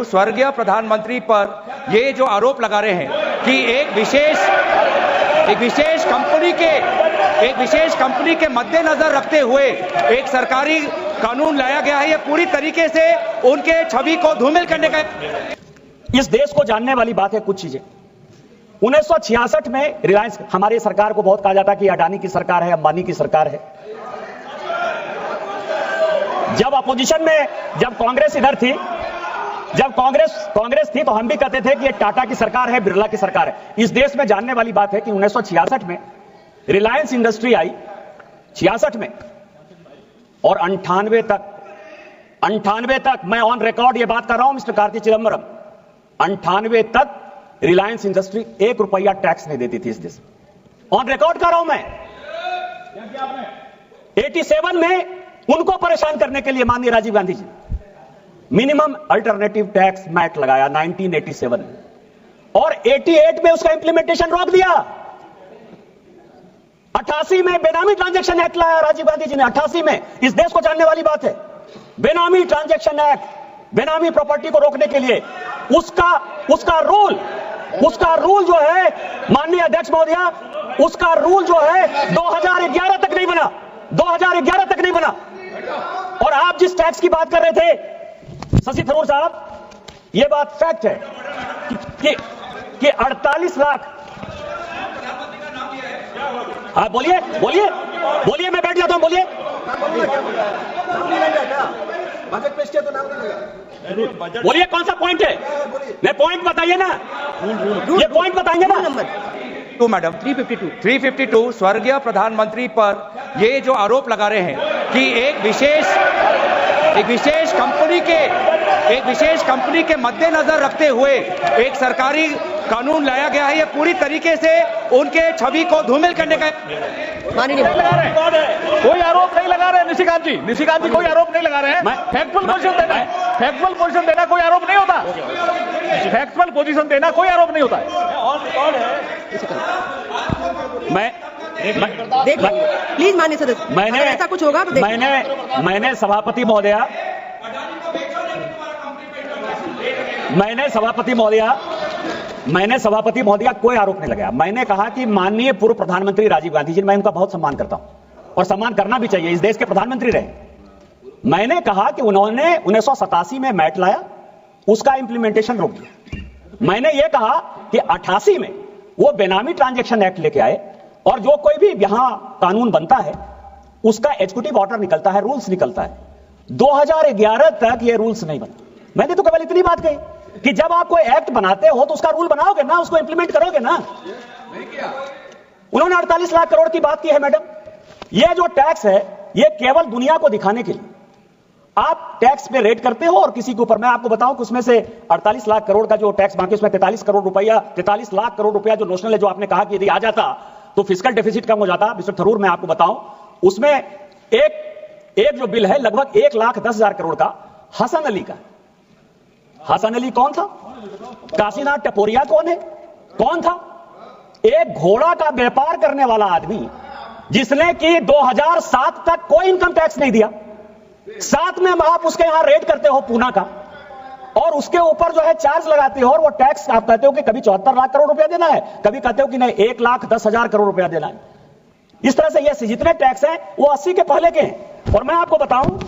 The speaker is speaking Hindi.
352 स्वर्गीय प्रधानमंत्री पर ये जो आरोप लगा रहे हैं कि एक विशेष कंपनी के मद्देनजर रखते हुए एक सरकारी कानून लाया गया है, ये पूरी तरीके से उनके छवि को धूमिल करने का। इस देश को जानने वाली बात है कुछ चीजें। 1966 में रिलायंस, हमारी सरकार को बहुत कहा जाता कि अडानी की सरकार है, अंबानी की सरकार है। जब अपोजिशन में, जब कांग्रेस इधर थी, जब कांग्रेस थी तो हम भी कहते थे कि ये टाटा की सरकार है, बिरला की सरकार है। इस देश में जानने वाली बात है कि 1966 में रिलायंस इंडस्ट्री आई, 66 में, और 98 तक मैं ऑन रिकॉर्ड ये बात कर रहा हूं मिस्टर कार्ति चिदंबरम, 98 तक रिलायंस इंडस्ट्री 1 रुपया टैक्स नहीं देती थी इस देश में। ऑन रिकॉर्ड कर रहा हूं मैं। 87 में उनको परेशान करने के लिए माननीय Rajiv Gandhi ji minimum alternative tax mat लगाया 1987 में, और 88 में उसका इंप्लीमेंटेशन रोक दिया। 88 में बेनामी ट्रांजैक्शन एक्ट लाया राजीव गांधी जी ने, 88 में। इस देश को जानने वाली बात है, बेनामी ट्रांजैक्शन एक्ट, बेनामी प्रॉपर्टी को रोकने के लिए उसका रूल जो है माननीय अध्यक्ष महोदया, उसका रूल जो है 2011 तक नहीं बना, 2011 तक नहीं बना। और आप जिस टैक्स की बात कर रहे थे शशि थरूर साहब, यह बात फैक्ट है कि 48 लाख। हाँ बोलिए, मैं बैठ जाता हूं, बोलिए। बजट पेश किया तो नाम नहीं लगा। बोलिए कौन सा पॉइंट है, नहीं पॉइंट बताइए ना, ये पॉइंट बताएंगे ना। तो मैडम 352 स्वर्गीय प्रधानमंत्री पर ये जो आरोप लगा रहे हैं कि एक विशेष कंपनी के मद्देनजर रखते हुए एक सरकारी कानून लाया गया है, ये पूरी तरीके से उनके छवि को धूमिल करने का। कोई आरोप नहीं लगा रहे निशिकांत जी कोई आरोप नहीं लगा रहे हैं। फैक्चुअल पोजीशन देना कोई आरोप नहीं होता। फैक्चुअल पोजीशन देना कोई आरोप नहीं होता है। प्लीज माननीय सदस्य, अगर ऐसा कुछ होगा तो मैंने सभापति महोदया कोई आरोप नहीं लगाया। मैंने कहा कि माननीय पूर्व प्रधानमंत्री राजीव गांधी जी, मैं उनका बहुत सम्मान करता हूं और सम्मान करना भी चाहिए, इस देश के प्रधानमंत्री रहे। मैंने कहा कि उन्होंने 1987 में मैट लाया, उसका इंप्लीमेंटेशन रोक दिया। मैंने यह कहा कि 88 में वो बेनामी ट्रांजैक्शन एक्ट लेके आए, और जो कोई भी यहां कानून बनता है उसका एग्जीक्यूटिव ऑर्डर निकलता है, रूल्स निकलता है। 2011 तक ये रूल्स नहीं बना। मैंने तो केवल इतनी बात कही कि जब आप कोई एक्ट बनाते हो तो उसका रूल बनाओगे ना, उसको इंप्लीमेंट करोगे ना। उन्होंने 48 लाख करोड़ की बात की है मैडम। ये जो टैक्स है ये केवल दुनिया को दिखाने के लिए आप टैक्स पे रेट करते हो, और किसी के ऊपर, मैं आपको बताऊं कि उसमें से 48 लाख करोड़ का जो टैक्स बाकी, उसमें 43 लाख करोड़ रुपया जो नोशनल है, जो आपने कहा कि यदि आ जाता तो फिस्कल डेफिसिट कम हो जाता। मिस्टर थरूर, मैं आपको बताऊं, उसमें एक जो बिल है लगभग 1,10,000 करोड़ का हसन अली का। हसन अली कौन था? काशीनाथ टपोरिया कौन था? एक घोड़ा का व्यापार करने वाला आदमी जिसने कि 2007 तक कोई इनकम टैक्स नहीं दिया। साथ में आप उसके यहां रेड करते हो पूना का, और उसके ऊपर जो है चार्ज लगाते हो, और वो टैक्स आप कहते हो कि कभी 74 लाख करोड़ रुपया देना है, कभी कहते हो कि नहीं 1,10,000 करोड़ रुपया देना है। इस तरह से ये जितने टैक्स हैं वो 80 के पहले के हैं। और मैं आपको बताऊं